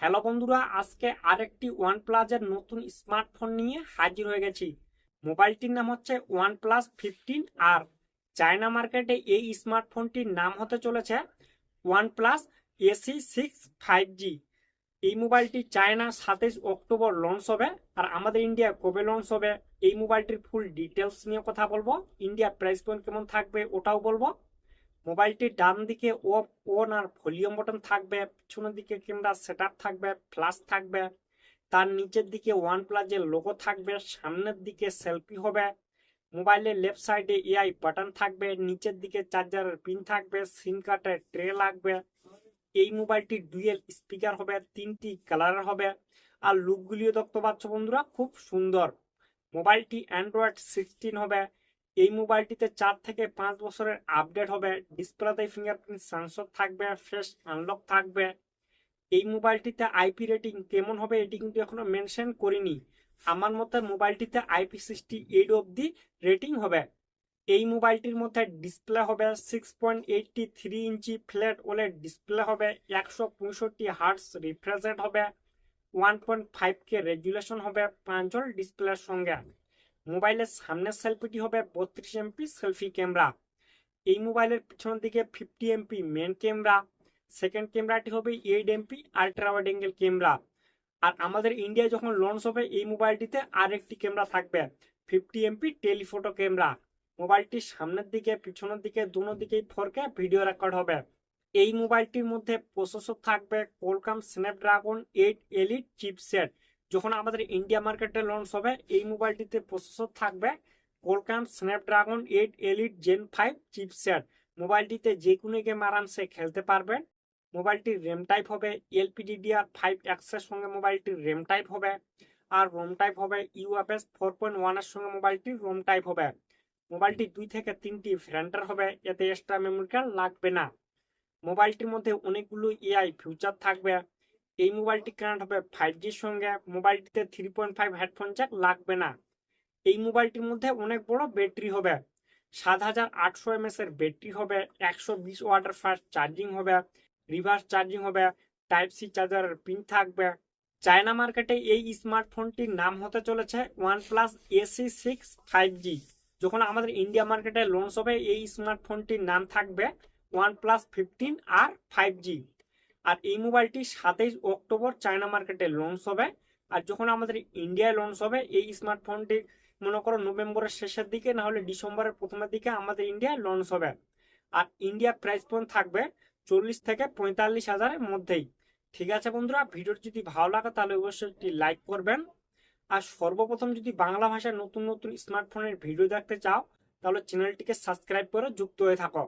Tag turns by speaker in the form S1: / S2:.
S1: Hello বন্ধুরা, আজকে আরেকটি ওয়ানপ্লাসের নতুন স্মার্টফোন নিয়ে হাজির হয়ে গেছি। মোবাইলটির নাম হচ্ছে OnePlus 15R। চায়না মার্কেটে এই স্মার্টফোনটির নাম হতে চলেছে OnePlus AC6 5G। এই মোবাইলটি চায়না 27 অক্টোবর লঞ্চ হবে। আর আমাদের ইন্ডিয়া কবে লঞ্চ হবে, এই মোবাইলটির ফুল ডিটেলস নিয়ে কথা বলবো। ইন্ডিয়া প্রাইস পয়েন্ট কেমন থাকবে ওটাও বলবো। মোবাইলটির ডান দিকে অন আর ভলিউম বাটন থাকবে, পিছনের দিকে ক্যামেরা সেটআপ থাকবে, ফ্ল্যাশ থাকবে, তার নিচের দিকে ওয়ান প্লাসের লোগো থাকবে, সামনের দিকে সেলফি হবে। মোবাইলের লেফট সাইডে এআই বাটন থাকবে, নিচের দিকে চার্জারের পিন থাকবে, সিম কার্ডের ট্রে লাগবে। এই মোবাইলটি ডুয়েল স্পিকার হবে, 3টি কালারের হবে। আর লুকগুলিও দেখতে পাচ্ছ বন্ধুরা, খুব সুন্দর। মোবাইলটি Android 16 হবে। এই মোবাইলটিতে 4 থেকে 5 বছরের আপডেট হবে। ডিসপ্লেতে ফিঙ্গারপ্রিন্ট সেন্সর থাকবে, ফেস আনলক থাকবে। এই মোবাইলটিতে আইপি রেটিং কেমন হবে এটি কিন্তু এখনো মেনশন করিনি। আমার মতে মোবাইলটিতে IP68 অবধি রেটিং হবে। এই মোবাইলটির মধ্যে ডিসপ্লে হবে 6.83 ইঞ্চি ফ্ল্যাট ওলেড ডিসপ্লে হবে, 165 হার্টস রিফ্রেশ রেট হবে, 1.5K রেজুলেশন হবে 5 ডিসপ্লের সঙ্গে। মোবাইলের সামনের সেলফিটি হবে 32 MP সেলফি ক্যামেরা। এই মোবাইলের পিছনের দিকে 50 MP মেন ক্যামেরা। সেকেন্ড ক্যামেরাটি হবে 8 MP আল্ট্রা ওয়াইড অ্যাঙ্গেল ক্যামেরা। আর আমাদের ইন্ডিয়ায় যখন লঞ্চ হবে এই মোবাইলটিতে আরেকটি ক্যামেরা থাকবে, 50 MP টেলিফোটো ক্যামেরা। মোবাইলটির সামনের দিকে পিছনের দিকে দুনো দিকেই 4K ভিডিও রেকর্ড হবে। এই মোবাইলটির মধ্যে প্রসেসর থাকবে কোয়ালকম স্ন্যাপড্রাগন 8 এলিট চিপসেট। যখন আমাদের ইন্ডিয়া মার্কেটে লঞ্চ হবে এই মোবাইলটিতে প্রসেসর থাকবে Qualcomm Snapdragon 8 Elite Gen 5 chipset. মোবাইলটিতে যে কোনো গেম আরামসে খেলতে পারবেন। মোবাইলটির র্যাম টাইপ হবে LPDDR5X এর সঙ্গে মোবাইলটির র্যাম টাইপ হবে। আর রোম টাইপ হবে UFS 4.1 এর সঙ্গে মোবাইলটির রোম টাইপ হবে। মোবাইলটি 2 থেকে 3টি ভ্যারিয়েন্টের হবে, এতে এক্সট্রা মেমোরি কার্ড লাগবে না। মোবাইলটির মধ্যে অনেকগুলো AI ফিউচার থাকবে। এই মোবাইলটি কানেক্ট হবে 5Gর সঙ্গে। মোবাইলটিতে 3.5 হেডফোন জ্যাক লাগবে না। এই মোবাইলটির মধ্যে অনেক বড় ব্যাটারি হবে, 7800 mAh এর ব্যাটারি হবে, 120 ওয়াটের ফাস্ট চার্জিং হবে, রিভার্স চার্জিং হবে, টাইপ সি চার্জারের পিন থাকবে। চায়না মার্কেটে এই স্মার্টফোনটির নাম হতে চলেছে OnePlus AC6 5G। যখন আমাদের ইন্ডিয়া মার্কেটে লঞ্চ হবে এই স্মার্টফোনটির নাম থাকবে OnePlus 15R 5G। আর এই মোবাইলটি 27 অক্টোবর চায়না মার্কেটে লঞ্চ হবে। আর যখন আমাদের ইন্ডিয়ায় লঞ্চ হবে এই স্মার্টফোনটি মনে করো নভেম্বরের শেষের দিকে না হলে ডিসেম্বরের প্রথমের দিকে আমাদের ইন্ডিয়ায় লঞ্চ হবে। আর ইন্ডিয়া প্রাইস পয়েন্ট থাকবে 40 থেকে 45 হাজারের মধ্যেই। ঠিক আছে বন্ধুরা, ভিডিওটি যদি ভালো লাগে তাহলে অবশ্যই একটি লাইক করবেন। আর সর্বপ্রথম যদি বাংলা ভাষায় নতুন নতুন স্মার্টফোনের ভিডিও দেখতে চাও তাহলে চ্যানেলটিকে সাবস্ক্রাইব করে যুক্ত হয়ে থাকো।